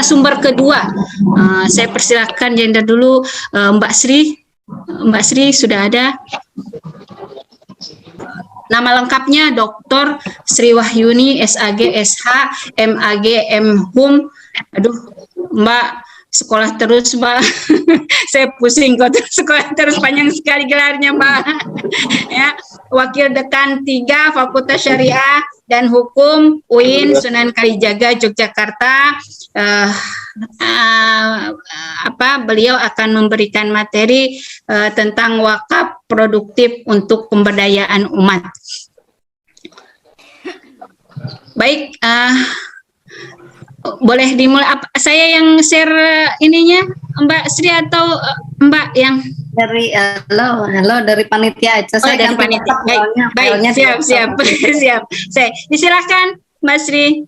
narasumber kedua. Saya persilakan gender dulu, Mbak Sri. Mbak Sri sudah ada. Nama lengkapnya Dr. Sri Wahyuni, SAG, SH, MAG, MHum. Aduh, Mbak, sekolah terus, Mbak. Saya pusing kok, sekolah terus, panjang sekali gelarnya, Mbak. Ya, Wakil Dekan 3 Fakultas Syariah dan Hukum UIN Sunan Kalijaga Yogyakarta. Beliau akan memberikan materi tentang wakaf produktif untuk pemberdayaan umat. Baik, boleh dimulai. Saya yang share ininya, Mbak Sri atau Mbak yang dari halo dari panitia aja. Saya dari panitia. Baik, siap. Saya disilahkan, Mbak Sri.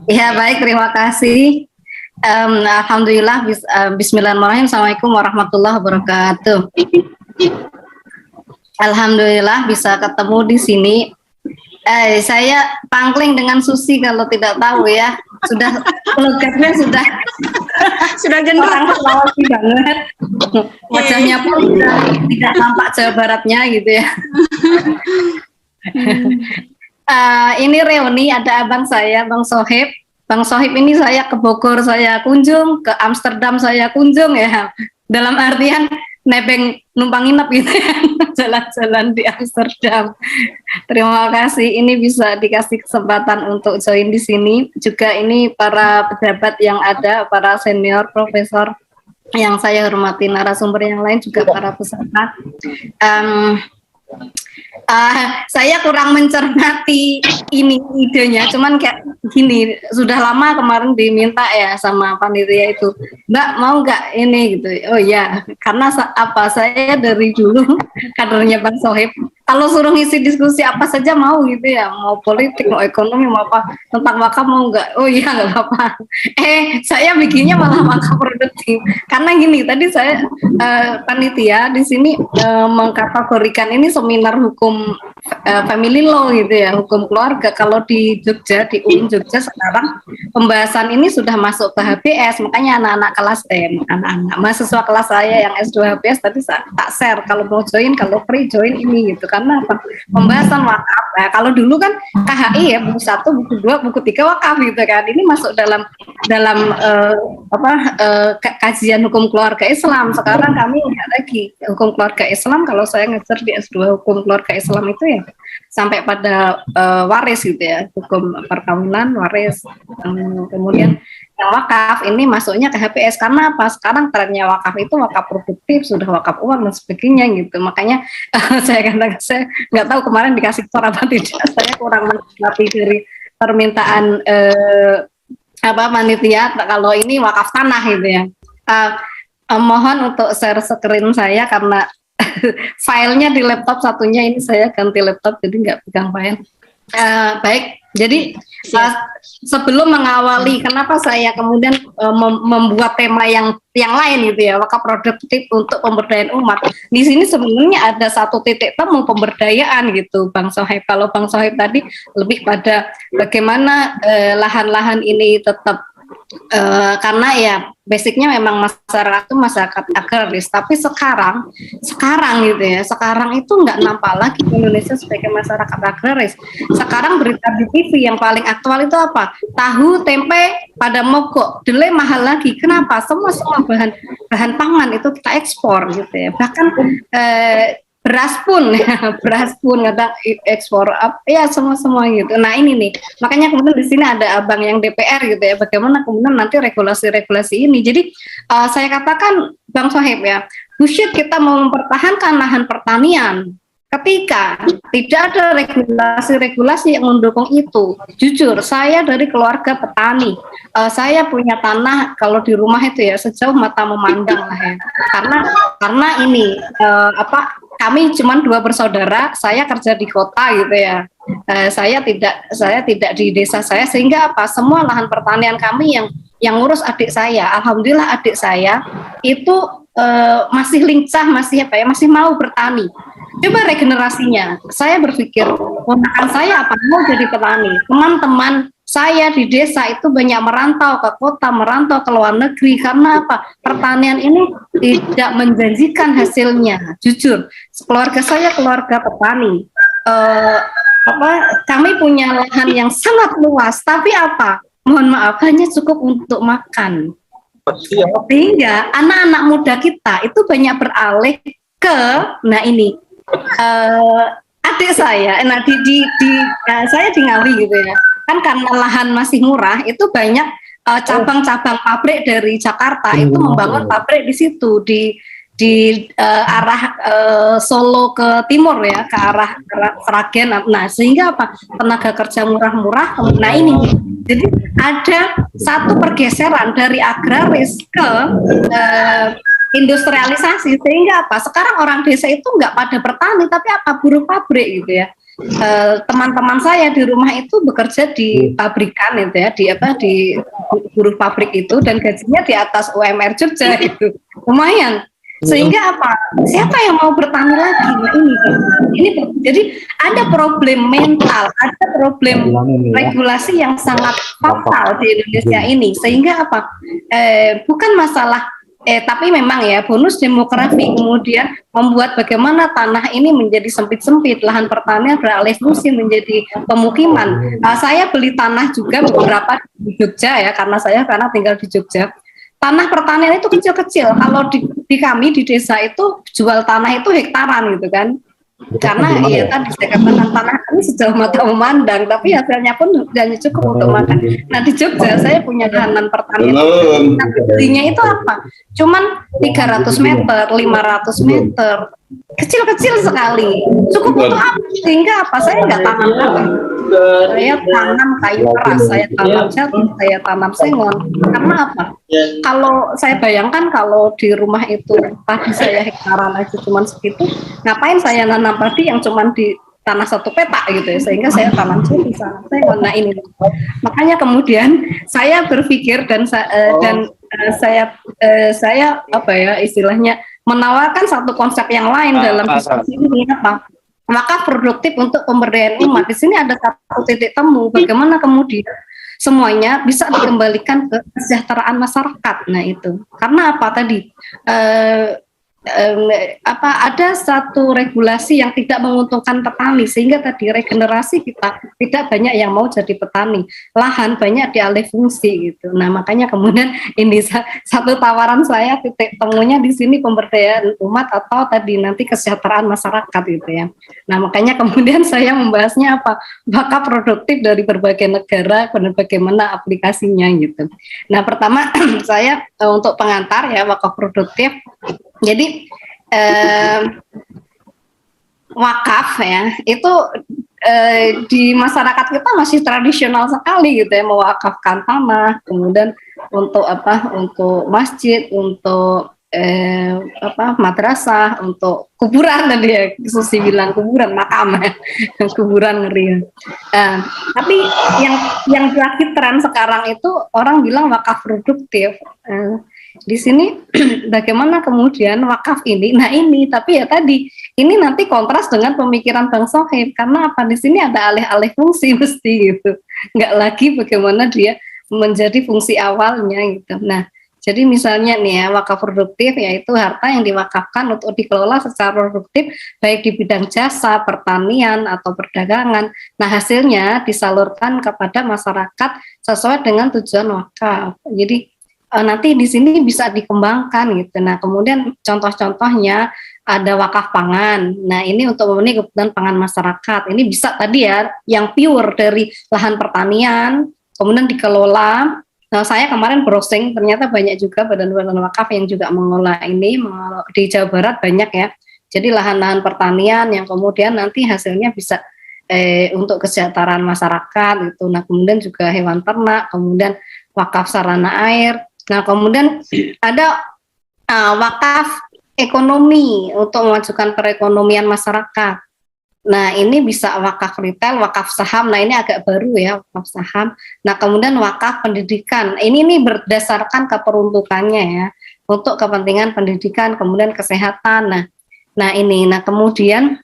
Ya, baik, terima kasih. Alhamdulillah, bismillahirrahmanirrahim. Assalamualaikum warahmatullahi wabarakatuh. Alhamdulillah bisa ketemu di sini. Saya pangkling dengan Susi kalau tidak tahu ya. Sudah logatnya sudah gendut banget. Wajahnya pun tidak tampak Jawa Baratnya gitu ya. Ini reuni, ada abang saya, Bang Sohib. Bang Sohib ini saya ke Bogor saya kunjung, ke Amsterdam saya kunjung ya. Dalam artian nebeng numpang nginep gitu ya, jalan-jalan di Amsterdam. Terima kasih, ini bisa dikasih kesempatan untuk join di sini. Juga ini para pejabat yang ada, para senior profesor yang saya hormati, narasumber yang lain juga para peserta. Saya kurang mencermati ini idenya, cuman kayak gini, sudah lama kemarin diminta ya sama panitia itu, Mbak mau nggak ini gitu. Oh ya, karena saya dari dulu kadernya Bang Sohib, kalau suruh ngisi diskusi apa saja mau gitu ya, mau politik, mau ekonomi, mau apa, tentang wakaf mau nggak? Oh iya, nggak apa-apa. Saya bikinnya malah wakaf produktif, karena gini, tadi saya panitia di sini mengkategorikan ini seminar hukum family law gitu ya, hukum keluarga. Kalau di Jogja, di UIN Jogja sekarang pembahasan ini sudah masuk ke HBS, makanya anak-anak kelas anak-anak mahasiswa kelas saya yang S2 HBS tadi tak share, kalau mau join, kalau free join ini gitu. Karena apa? Pembahasan wakaf. Nah, kalau dulu kan KHI ya, buku 1, buku 2, buku 3 wakaf gitu kan. Ini masuk dalam kajian hukum keluarga Islam. Sekarang kami lihat lagi hukum keluarga Islam. Kalau saya ngajar di S2 hukum keluarga Islam itu ya sampai pada waris gitu ya, hukum perkawinan, waris, kemudian yang wakaf ini masuknya ke HPS. Karena apa? Sekarang trennya wakaf itu wakaf produktif, sudah wakaf uang dan sebagainya gitu. Makanya saya katakan, saya nggak tahu kemarin dikasih suara apa tidak, saya kurang mengerti dari permintaan panitia kalau ini wakaf tanah gitu ya. Mohon untuk share screen saya karena filenya di laptop satunya, ini saya ganti laptop jadi nggak pegang file. Baik, jadi sebelum mengawali kenapa saya kemudian membuat tema yang lain gitu ya, wakaf produktif untuk pemberdayaan umat. Di sini sebenarnya ada satu titik temu pemberdayaan gitu, Bang Sohib. Kalau Bang Sohib tadi lebih pada bagaimana lahan-lahan ini tetap karena ya basicnya memang masyarakat itu masyarakat agraris, tapi sekarang gitu ya, sekarang itu nggak nampak lagi Indonesia sebagai masyarakat agraris. Sekarang berita di TV yang paling aktual itu apa? Tahu, tempe pada mogok, delay mahal lagi. Kenapa? Semua bahan pangan itu kita ekspor gitu ya. Bahkan beras pun kadang ekspor ya semua gitu. Nah ini nih, makanya kemudian di sini ada abang yang DPR gitu ya, bagaimana kemudian nanti regulasi ini. Jadi saya katakan Bang Sohib ya, bullshit kita mau mempertahankan lahan pertanian ketika tidak ada regulasi yang mendukung itu. Jujur, saya dari keluarga petani, saya punya tanah kalau di rumah itu ya sejauh mata memandang lah ya. Karena ini kami cuma 2 bersaudara, saya kerja di kota gitu ya. Saya tidak di desa saya, sehingga apa? Semua lahan pertanian kami yang ngurus adik saya. Alhamdulillah adik saya itu masih lincah, masih mau bertani. Coba regenerasinya. Saya berpikir, ponakan saya apa mau jadi petani. Teman-teman saya di desa itu banyak merantau ke kota, merantau ke luar negeri. Karena apa? Pertanian ini tidak menjanjikan hasilnya. Jujur, keluarga saya keluarga petani. Kami punya lahan yang sangat luas, tapi apa? Mohon maaf, hanya cukup untuk makan. Sehingga anak-anak muda kita itu banyak beralih ke, nah ini, adik saya, saya di Ngawi gitu ya, kan karena lahan masih murah, itu banyak cabang-cabang pabrik dari Jakarta itu membangun pabrik di situ di arah Solo ke timur ya, ke arah Sragen. Nah, sehingga apa? Tenaga kerja murah-murah. Nah, ini jadi ada satu pergeseran dari agraris ke industrialisasi, sehingga apa? Sekarang orang desa itu nggak pada bertani, tapi apa? Buruh pabrik gitu ya. Teman-teman saya di rumah itu bekerja di pabrikan itu ya, di buruh pabrik itu, dan gajinya di atas UMR Jogja itu, lumayan. Sehingga apa? Siapa yang mau bertani lagi? Nah, ini jadi ada problem mental, ada problem regulasi yang sangat fatal di Indonesia ini. Sehingga apa? Bukan masalah tapi memang ya bonus demografi kemudian membuat bagaimana tanah ini menjadi sempit-sempit, lahan pertanian beralih fungsi menjadi pemukiman. Saya beli tanah juga beberapa di Jogja ya, karena tinggal di Jogja. Tanah pertanian itu kecil-kecil. Kalau di kami di desa itu jual tanah itu hektaran gitu kan. Karena ya tadi saya katakan tanah ini sejauh mata memandang, tapi hasilnya pun hanya cukup untuk makan. Nah di Jogja saya punya lahan pertanian. Nah, belinya itu apa? Cuman 300 meter, 500 meter, kecil-kecil sekali. Cukup untuk apa? Sehingga apa? Saya nggak tanam apa. Saya tanam kayu keras, saya tanam jati, saya tanam sengon. Karena apa? Kalau saya bayangkan kalau di rumah itu padi saya hektaran aja cuma segitu, ngapain saya nanam padi yang cuma di tanah satu petak gitu ya, sehingga saya tanam di sana. Nah ini, makanya kemudian saya berpikir dan saya apa ya istilahnya menawarkan satu konsep yang lain dalam diskusi ini apa? Wakaf produktif untuk pemberdayaan umat. Di sini ada satu titik temu bagaimana kemudian semuanya bisa dikembalikan ke kesejahteraan masyarakat. Nah itu karena apa tadi ada satu regulasi yang tidak menguntungkan petani, sehingga tadi regenerasi kita tidak banyak yang mau jadi petani, lahan banyak dialih fungsi gitu. Nah makanya kemudian ini satu tawaran saya, titik temunya di sini pemberdayaan umat atau tadi nanti kesejahteraan masyarakat gitu ya. Nah makanya kemudian saya membahasnya apa, wakaf produktif dari berbagai negara dan bagaimana aplikasinya gitu. Nah pertama saya untuk pengantar ya wakaf produktif. Jadi wakaf ya itu di masyarakat kita masih tradisional sekali gitu ya, mewakafkan tanah, kemudian untuk apa? Untuk masjid, untuk madrasah, untuk kuburan tadi ya, Susi bilang kuburan, makam ya, kuburan ngeri. Tapi yang lagi tren sekarang itu orang bilang wakaf produktif. Di sini bagaimana kemudian wakaf ini, nah ini tapi ya tadi ini nanti kontras dengan pemikiran Bang Sohib, karena apa di sini ada alih-alih fungsi mesti gitu, nggak lagi bagaimana dia menjadi fungsi awalnya gitu. Nah jadi misalnya nih ya wakaf produktif yaitu harta yang diwakafkan untuk dikelola secara produktif baik di bidang jasa, pertanian atau perdagangan. Nah hasilnya disalurkan kepada masyarakat sesuai dengan tujuan wakaf. Jadi nanti di sini bisa dikembangkan gitu. Nah, kemudian contoh-contohnya ada wakaf pangan. Nah, ini untuk memenuhi kebutuhan pangan masyarakat. Ini bisa tadi ya yang pure dari lahan pertanian, kemudian dikelola. Nah, saya kemarin browsing ternyata banyak juga badan-badan wakaf yang juga mengelola ini di Jawa Barat banyak ya. Jadi lahan-lahan pertanian yang kemudian nanti hasilnya bisa untuk kesejahteraan masyarakat gitu. Nah, kemudian juga hewan ternak, kemudian wakaf sarana air. Nah, kemudian ada wakaf ekonomi untuk memajukan perekonomian masyarakat. Nah, ini bisa wakaf retail, wakaf saham. Nah, ini agak baru ya, wakaf saham. Nah, kemudian wakaf pendidikan. Ini berdasarkan keperuntukannya ya, untuk kepentingan pendidikan, kemudian kesehatan. Nah ini. Nah, kemudian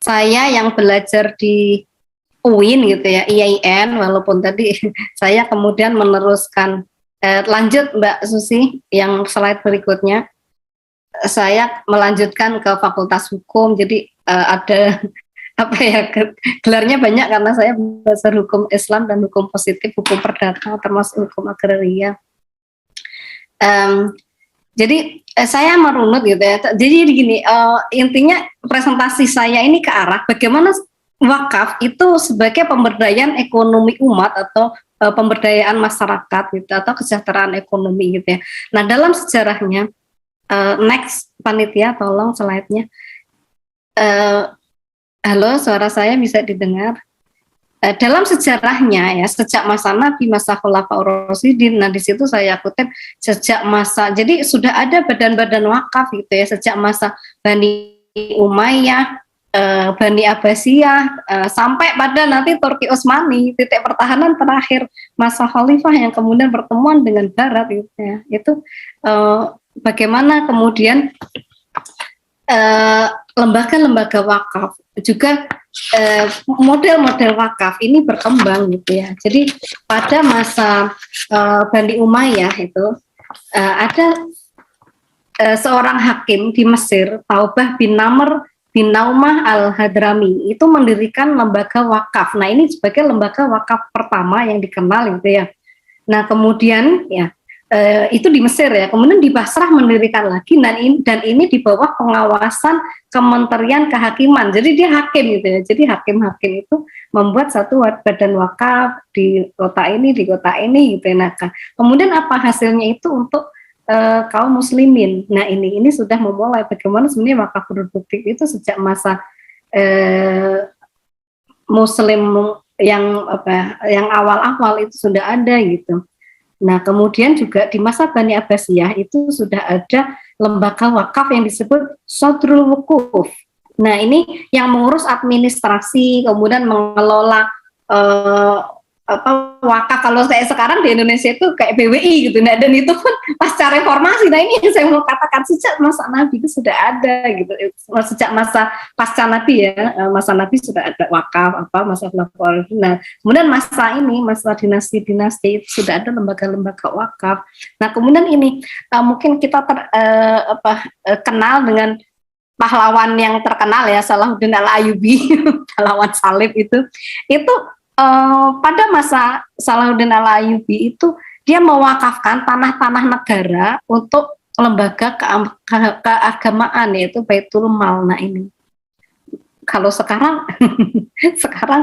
saya yang belajar di UIN gitu ya, IAIN, walaupun tadi saya kemudian meneruskan lanjut Mbak Susi yang slide berikutnya, saya melanjutkan ke Fakultas Hukum, jadi ada apa ya, gelarnya banyak karena saya belajar hukum Islam dan hukum positif, hukum perdata, termasuk hukum agraria. Jadi saya merunut gitu ya. Jadi gini, intinya presentasi saya ini ke arah bagaimana wakaf itu sebagai pemberdayaan ekonomi umat atau pemberdayaan masyarakat gitu, atau kesejahteraan ekonomi gitu ya. Nah, dalam sejarahnya, next panitia tolong slide-nya. Halo, suara saya bisa didengar? Dalam sejarahnya ya, sejak masa Nabi, masa Khulafaur Rasyidin, nah di situ saya kutip sejak masa, jadi sudah ada badan-badan wakaf gitu ya, sejak masa Bani Umayyah, Bani Abbasiyah, sampai pada nanti Turki Utsmani, titik pertahanan terakhir masa Khalifah yang kemudian pertemuan dengan Barat gitu ya. Itu bagaimana kemudian lembaga-lembaga wakaf juga model-model wakaf ini berkembang gitu ya. Jadi pada masa Bani Umayyah itu ada seorang hakim di Mesir, Taubah bin Namr bin Naumah al-Hadrami, itu mendirikan lembaga wakaf. Nah, ini sebagai lembaga wakaf pertama yang dikenal gitu ya. Nah, kemudian ya itu di Mesir ya, kemudian di Basrah mendirikan lagi, dan ini di bawah pengawasan Kementerian Kehakiman. Jadi dia hakim gitu ya. Jadi hakim-hakim itu membuat satu badan wakaf di kota ini gitu ya. Nah, kemudian apa hasilnya itu untuk kaum muslimin. Nah, ini sudah memulai bagaimana sebenarnya wakaf produktif itu sejak masa muslim yang awal-awal itu sudah ada gitu. Nah, kemudian juga di masa Bani Abbasiyah itu sudah ada lembaga wakaf yang disebut Sodrul Wukuf. Nah, ini yang mengurus administrasi, kemudian mengelola wakaf. Kalau saya sekarang di Indonesia itu kayak BWI gitu. Nah, dan itu pun pasca reformasi. Nah, ini yang saya mau katakan, sejak masa Nabi itu sudah ada gitu. Sejak masa pasca Nabi ya, masa Nabi sudah ada wakaf, masa Khulafaur. Nah, kemudian masa dinasti-dinasti itu sudah ada lembaga-lembaga wakaf. Nah, kemudian ini mungkin kita kenal dengan pahlawan yang terkenal ya, Salahuddin Al-Ayyubi, pahlawan salib itu pada masa Salahuddin Al-Ayyubi itu dia mewakafkan tanah-tanah negara untuk lembaga keagamaan, yaitu Baitul Mal. Nah, ini kalau sekarang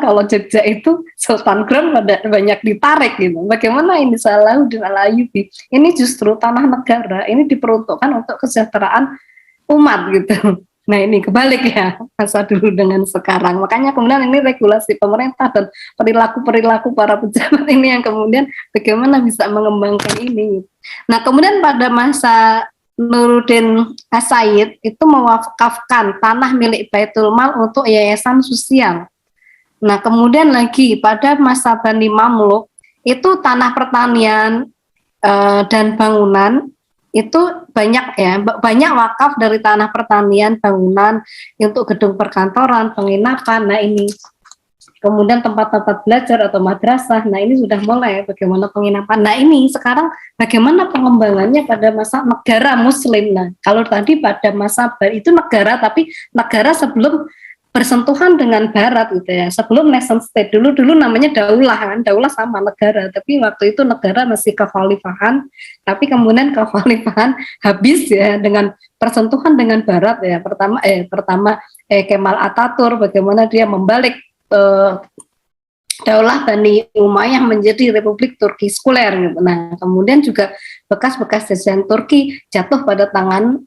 kalau Jogja itu Sultan Ground banyak ditarik gitu. Bagaimana ini Salahuddin Al-Ayyubi? Ini justru tanah negara, ini diperuntukkan untuk kesejahteraan umat gitu. Nah, ini kebalik ya masa dulu dengan sekarang. Makanya kemudian ini regulasi pemerintah dan perilaku-perilaku para pejabat ini yang kemudian bagaimana bisa mengembangkan ini. Nah, kemudian pada masa Nuruddin As-Said itu mewakafkan tanah milik Baitul Mal untuk yayasan sosial. Nah, kemudian lagi pada masa Bani Mamluk itu tanah pertanian dan bangunan itu banyak wakaf dari tanah pertanian, bangunan untuk gedung perkantoran, penginapan. Nah, ini kemudian tempat-tempat belajar atau madrasah. Nah, ini sudah mulai bagaimana penginapan. Nah, ini sekarang bagaimana pengembangannya pada masa negara Muslim. Nah, kalau tadi pada masa itu negara, tapi negara sebelum bersentuhan dengan Barat gitu ya, sebelum nation state. Dulu namanya daulah kan, daulah sama negara, tapi waktu itu negara masih kekhalifahan, tapi kemudian kekhalifahan habis ya dengan persentuhan dengan Barat ya. Pertama Kemal Atatürk, bagaimana dia membalik daulah Bani Umayyah menjadi Republik Turki sekuler gitu. Nah, kemudian juga bekas-bekas jajahan Turki jatuh pada tangan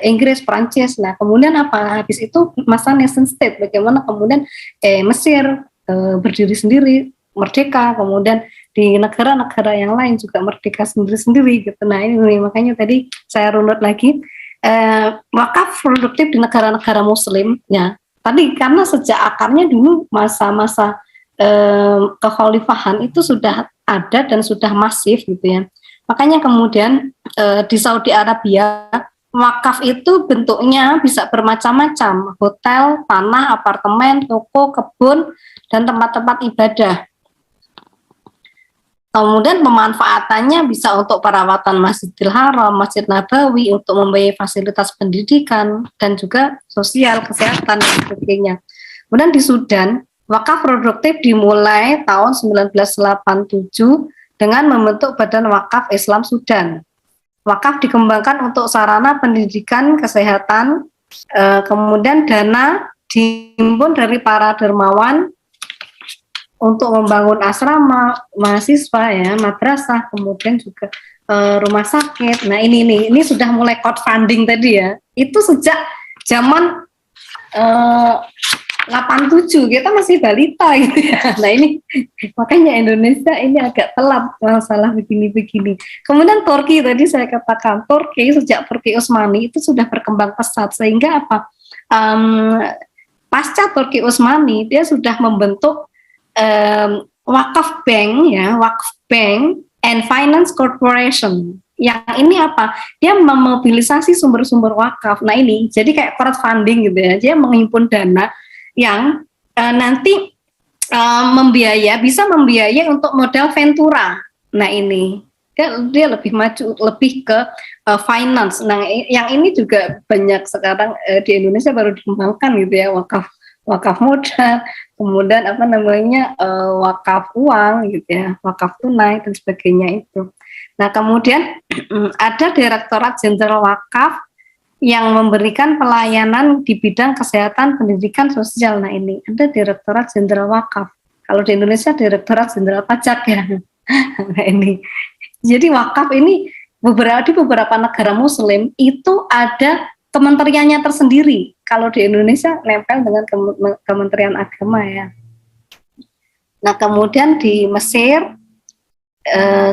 Inggris, Prancis. Nah, kemudian apa? Habis itu masa nation state, bagaimana kemudian Mesir berdiri sendiri, merdeka, kemudian di negara-negara yang lain juga merdeka sendiri-sendiri gitu. Nah, ini makanya tadi saya runut lagi wakaf produktif di negara-negara Muslim ya. Tadi karena sejak akarnya dulu masa-masa kekhalifahan itu sudah ada dan sudah masif gitu ya. Makanya kemudian di Saudi Arabia wakaf itu bentuknya bisa bermacam-macam, hotel, tanah, apartemen, toko, kebun, dan tempat-tempat ibadah. Kemudian pemanfaatannya bisa untuk perawatan Masjidil Haram, Masjid Nabawi, untuk membiayai fasilitas pendidikan, dan juga sosial, kesehatan, dan sebagainya. Kemudian di Sudan, wakaf produktif dimulai tahun 1987 dengan membentuk Badan Wakaf Islam Sudan. Wakaf dikembangkan untuk sarana pendidikan, kesehatan, kemudian dana dihimpun dari para dermawan untuk membangun asrama, mahasiswa ya, madrasah, kemudian juga rumah sakit. Nah ini sudah mulai crowdfunding tadi ya. Itu sejak zaman 87, kita masih balita gitu ya. Nah ini makanya Indonesia ini agak telat masalah begini-begini. Kemudian Turki, tadi saya katakan Turki sejak Turki Utsmani itu sudah berkembang pesat, sehingga apa? Pasca Turki Utsmani dia sudah membentuk Wakaf Bank ya, Wakaf Bank and Finance Corporation. Yang ini apa? Dia memobilisasi sumber-sumber wakaf. Nah ini jadi kayak crowdfunding gitu ya. Dia menghimpun dana yang nanti bisa membiayai untuk modal ventura. Nah ini dia lebih maju, lebih ke finance. Nah yang ini juga banyak sekarang di Indonesia baru dikembangkan gitu ya, wakaf modal, kemudian wakaf uang gitu ya, wakaf tunai dan sebagainya itu. Nah kemudian ada Direktorat Jenderal Wakaf yang memberikan pelayanan di bidang kesehatan, pendidikan, sosial. Nah ini ada Direktorat Jenderal Wakaf. Kalau di Indonesia Direktorat Jenderal Pajak ya. Nah ini. Jadi wakaf ini di beberapa negara Muslim itu ada kementeriannya tersendiri. Kalau di Indonesia nempel dengan Kementerian Agama ya. Nah kemudian di Mesir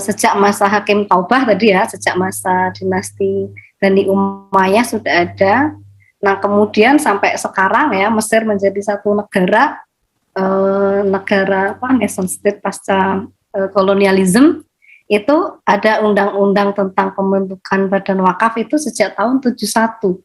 sejak masa Hakim Taubah tadi ya, sejak masa dinasti Bani Umayyah sudah ada. Nah kemudian sampai sekarang ya Mesir menjadi satu negara nation state pasca kolonialisme. Itu ada undang-undang tentang pembentukan badan wakaf itu sejak tahun 71.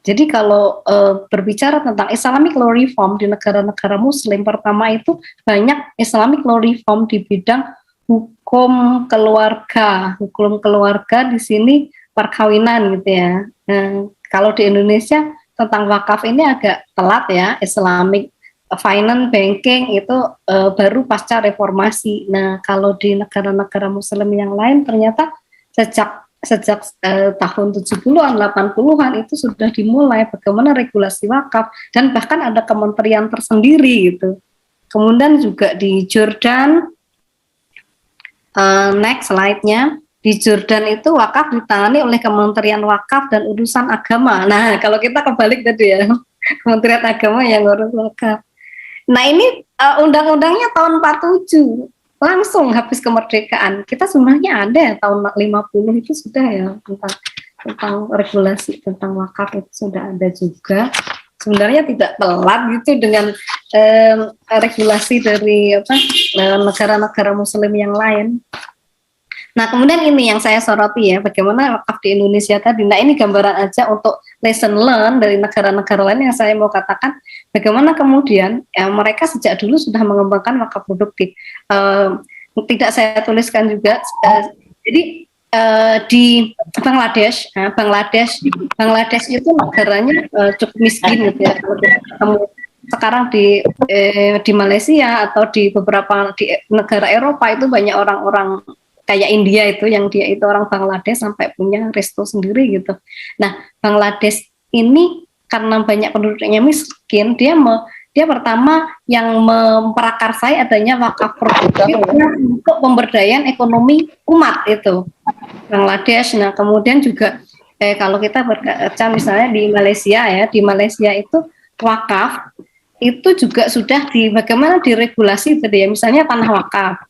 Jadi kalau berbicara tentang Islamic law reform di negara-negara Muslim, pertama itu banyak Islamic law reform di bidang hukum keluarga. Hukum keluarga di sini perkawinan gitu ya. Kalau di Indonesia tentang wakaf ini agak telat ya, Islamic finance, banking itu baru pasca reformasi. Nah kalau di negara-negara Muslim yang lain ternyata sejak tahun 70-an, 80-an itu sudah dimulai bagaimana regulasi wakaf, dan bahkan ada kementerian tersendiri gitu. Kemudian juga di Jordan, next slide-nya, di Jordan itu wakaf ditangani oleh Kementerian Wakaf dan Urusan Agama. Nah kalau kita kebalik tadi ya, Kementerian Agama yang ngurus wakaf. Nah ini undang-undangnya tahun 47, langsung habis kemerdekaan. Kita sebenarnya ada ya, tahun 50 itu sudah ya tentang regulasi tentang wakaf itu sudah ada juga. Sebenarnya tidak telat gitu dengan regulasi dari negara-negara Muslim yang lain. Nah kemudian ini yang saya soroti ya, bagaimana wakaf di Indonesia tadi. Nah ini gambaran aja untuk lesson learn dari negara-negara lain yang saya mau katakan, bagaimana kemudian ya, mereka sejak dulu sudah mengembangkan wakaf produktif. Tidak saya tuliskan juga, jadi di Bangladesh itu negaranya cukup miskin gitu ya. Sekarang di Malaysia atau di beberapa di negara Eropa itu banyak orang-orang kayak India itu yang dia itu orang Bangladesh sampai punya resto sendiri gitu. Nah Bangladesh ini karena banyak penduduknya miskin, dia pertama yang memprakarsai adanya wakaf produktif untuk pemberdayaan ekonomi umat itu Bangladesh. Nah kemudian juga kalau kita berkaca misalnya di Malaysia ya, di Malaysia itu wakaf itu juga sudah bagaimana diregulasi tadi ya, misalnya tanah wakaf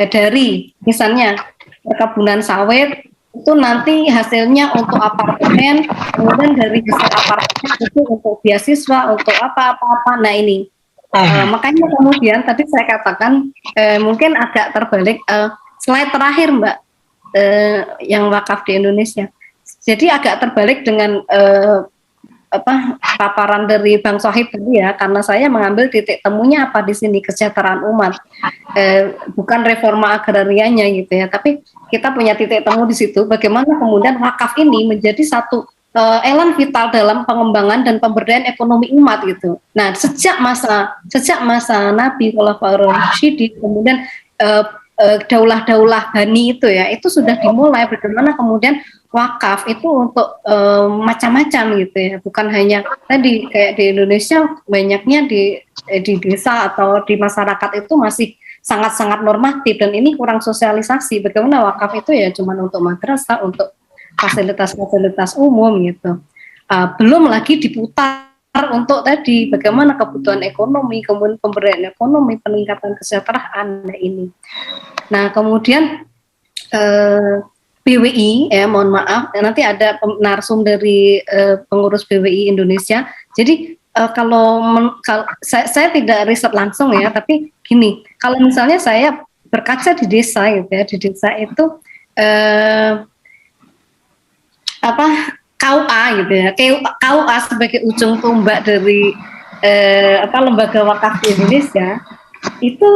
dari misalnya perkebunan sawit itu nanti hasilnya untuk apartemen, kemudian dari hasil apartemen itu untuk beasiswa, untuk apa-apa. Nah ini makanya kemudian tadi saya katakan mungkin agak terbalik, slide terakhir Mbak, yang wakaf di Indonesia. Jadi agak terbalik dengan paparan dari Bang Sohib tadi ya, karena saya mengambil titik temunya apa di sini, kesejahteraan umat, bukan reforma agrarianya gitu ya, tapi kita punya titik temu di situ, bagaimana kemudian wakaf ini menjadi satu elan vital dalam pengembangan dan pemberdayaan ekonomi umat gitu. Nah, sejak masa Nabi Khulafaur Rasyidin, kemudian daulah-daulah Bani itu ya, itu sudah dimulai bagaimana kemudian wakaf itu untuk macam-macam gitu ya, bukan hanya tadi kayak di Indonesia banyaknya di desa atau di masyarakat itu masih sangat-sangat normatif, dan ini kurang sosialisasi bagaimana wakaf itu ya cuma untuk madrasah, untuk fasilitas-fasilitas umum gitu, belum lagi diputar untuk tadi bagaimana kebutuhan ekonomi, kemudian pemberdayaan ekonomi, peningkatan kesejahteraan ini. Nah kemudian BWI, mohon maaf, nanti ada narsum dari pengurus BWI Indonesia. Jadi kalau saya tidak riset langsung ya, tapi gini, kalau misalnya saya berkaca di desa gitu ya, di desa itu KUA gitu ya, KUA sebagai ujung tombak dari lembaga wakaf di Indonesia itu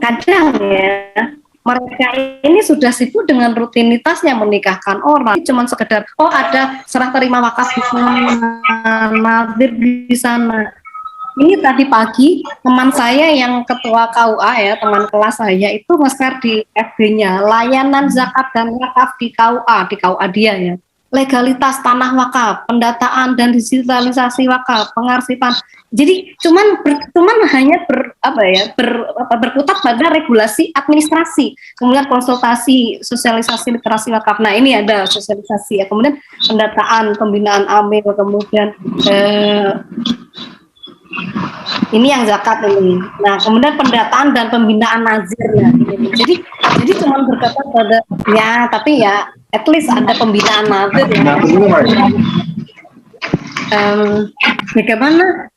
kadang ya mereka ini sudah sibuk dengan rutinitasnya menikahkan orang, cuman sekedar ada serah terima wakaf di sana, nadir di sana. Ini tadi pagi teman saya yang ketua KUA ya, teman kelas saya itu nge-share di FB-nya layanan zakat dan wakaf di KUA dia ya. Legalitas tanah wakaf, pendataan dan digitalisasi wakaf, pengarsipan. Jadi cuman hanya berkutat pada regulasi administrasi, kemudian konsultasi, sosialisasi literasi wakaf. Nah ini ada sosialisasi ya, kemudian pendataan, pembinaan amil, kemudian ini yang zakat ini. Nah kemudian pendataan dan pembinaan nazirnya. Jadi cuman berkutat pada ya, tapi ya at least ada pembinaan nazir ya. Bagaimana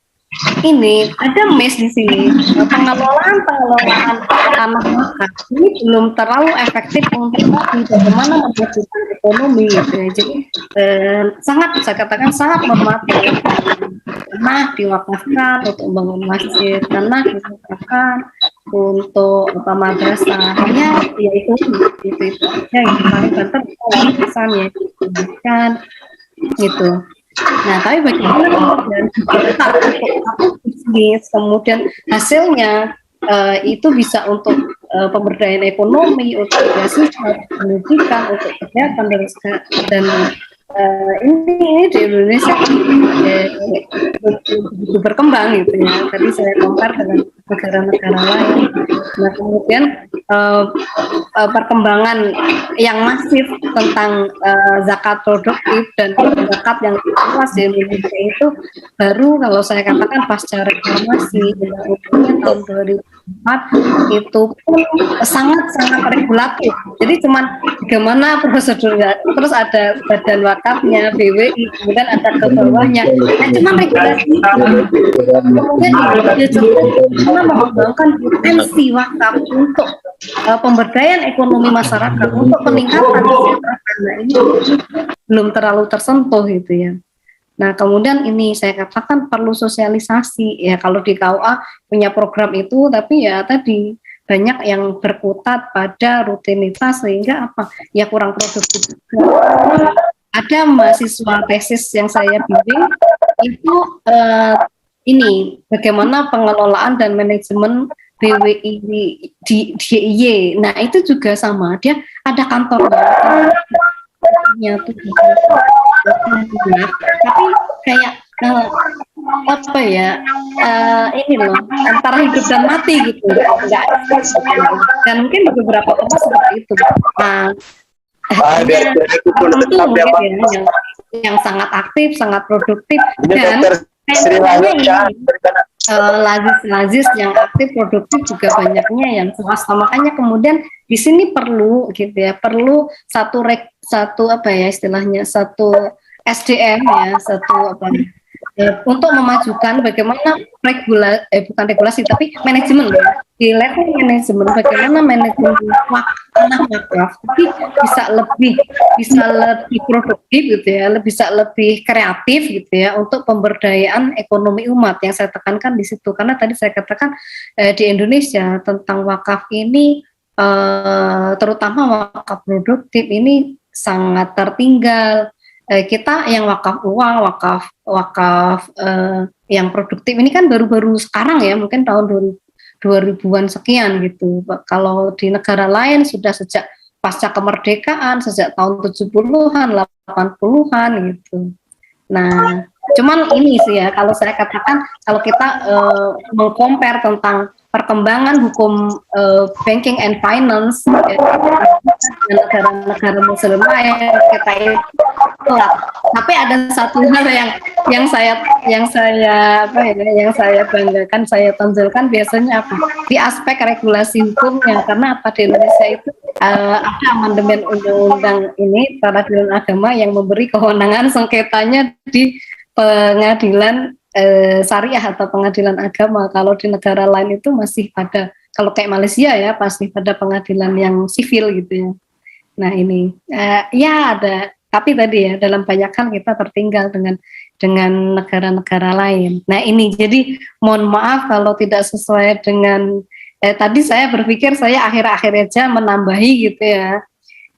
ini ada mes di sini, pengelolaan tanah wakaf ini belum terlalu efektif untuk bagaimana mewujudkan ekonomi gitu ya. Jadi saya katakan sangat normatif. Tanah diwakafkan untuk membangun masjid, tanah diwakafkan untuk madrasah, hanya ya itu aja yang paling banter misalnya kan gitu. Nah, tapi bagaimana kemudian bisnis, kemudian hasilnya itu bisa untuk pemberdayaan ekonomi, untuk beasiswa, pendidikan, untuk kesehatan dan ini di Indonesia begitu berkembang gitu ya. Tadi saya compare dengan negara-negara lain. Nah kemudian perkembangan yang masif tentang zakat produktif dan zakat yang luas di Indonesia itu baru kalau saya katakan pasca reformasi undang-undangnya tahun 2004 itu pun sangat-sangat regulatif. Jadi cuman bagaimana prosedurnya, terus ada badan wakafnya, BWI, kemudian ada ke bawahnya. Nah, cuman regulasi kemudian dia cukup mengembangkan potensi wakaf untuk pemberdayaan ekonomi masyarakat, untuk peningkatan kesejahteraan. Nah, ini belum terlalu tersentuh gitu ya. Nah kemudian ini saya katakan perlu sosialisasi ya, kalau di KUA punya program itu, tapi ya tadi banyak yang berkutat pada rutinitas sehingga ya kurang produktif. Ada mahasiswa tesis yang saya bimbing itu ini bagaimana pengelolaan dan manajemen BWI di DIY. Nah itu juga sama, dia ada kantornya tuh tapi kayak ini loh, antara hidup dan mati gitu, enggak, dan mungkin di beberapa tempat seperti itu. Nah tertentu mungkin ya, yang sangat aktif, sangat produktif, dan lazis yang aktif produktif juga banyaknya yang swasta. Makanya kemudian di sini perlu gitu ya, perlu satu istilahnya satu SDM ya, satu untuk memajukan bagaimana bukan regulasi tapi manajemen ya, di level manajemen bagaimana manajemen tanah wakaf tapi bisa lebih produktif gitu ya, bisa lebih kreatif gitu ya untuk pemberdayaan ekonomi umat yang saya tekankan di situ. Karena tadi saya katakan di Indonesia tentang wakaf ini terutama wakaf produktif ini sangat tertinggal. Kita yang wakaf uang, wakaf yang produktif ini kan baru-baru sekarang ya, mungkin tahun 2000-an sekian gitu. Kalau di negara lain sudah sejak pasca kemerdekaan, sejak tahun 70-an, 80-an gitu. Nah, cuman ini sih ya, kalau saya katakan, kalau kita mengcompare tentang perkembangan hukum banking and finance negara-negara muslim lain, kita itu tapi ada satu hal yang saya apa ya, yang saya banggakan, saya tonjolkan biasanya apa di aspek regulasi hukumnya. Karena apa, di Indonesia itu ada amandemen undang-undang ini peradilan agama yang memberi kewenangan sengketanya di pengadilan syariah atau pengadilan agama. Kalau di negara lain itu masih pada, kalau kayak Malaysia ya pasti pada pengadilan yang sivil gitu ya. Nah ini ya ada, tapi tadi ya dalam banyak hal kita tertinggal dengan negara-negara lain. Nah ini jadi mohon maaf kalau tidak sesuai dengan tadi saya berpikir saya akhir-akhir aja menambahi gitu ya.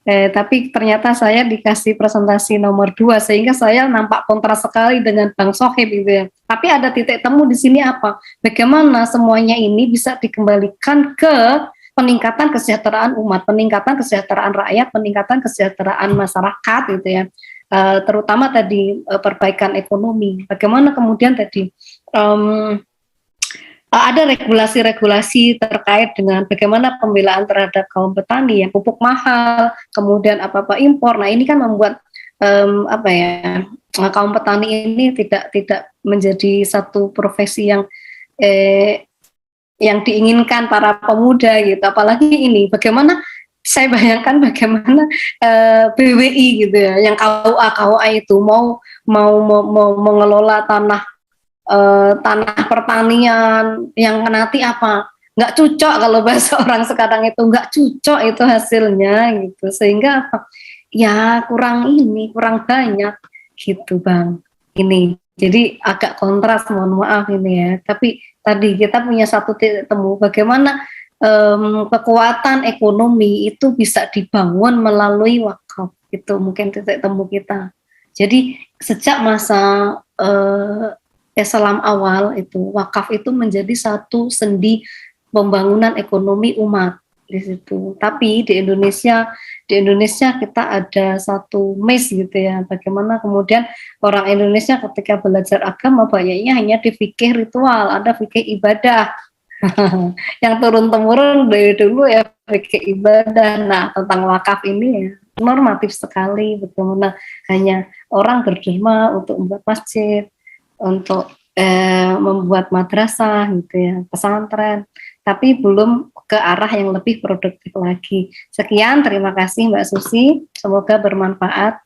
Tapi ternyata saya dikasih presentasi nomor 2 sehingga saya nampak kontras sekali dengan Bang Sohib gitu ya. Tapi ada titik temu di sini apa? Bagaimana semuanya ini bisa dikembalikan ke peningkatan kesejahteraan umat, peningkatan kesejahteraan rakyat, peningkatan kesejahteraan masyarakat gitu ya. Terutama tadi perbaikan ekonomi. Bagaimana kemudian tadi ada regulasi-regulasi terkait dengan bagaimana pembelaan terhadap kaum petani yang pupuk mahal, kemudian apa-apa impor. Nah ini kan membuat kaum petani ini tidak menjadi satu profesi yang diinginkan para pemuda gitu. Apalagi ini bagaimana saya bayangkan bagaimana BWI gitu ya, yang KUA itu mau mengelola tanah pertanian yang nanti apa, nggak cocok, kalau bahasa orang sekarang itu nggak cocok itu hasilnya gitu, sehingga apa ya kurang banyak gitu Bang. Ini jadi agak kontras, mohon maaf ini ya, tapi tadi kita punya satu titik temu bagaimana kekuatan ekonomi itu bisa dibangun melalui wakaf, itu mungkin titik temu kita. Jadi sejak masa Islam awal itu wakaf itu menjadi satu sendi pembangunan ekonomi umat di situ. Tapi di Indonesia kita ada satu miss gitu ya. Bagaimana kemudian orang Indonesia ketika belajar agama banyaknya hanya di fikih ritual, ada fikih ibadah yang turun-temurun dari dulu ya, fikih ibadah. Nah tentang wakaf ini ya normatif sekali, bagaimana hanya orang berderma untuk membuat masjid, untuk membuat madrasah gitu ya, pesantren, tapi belum ke arah yang lebih produktif lagi. Sekian, terima kasih Mbak Susi, semoga bermanfaat.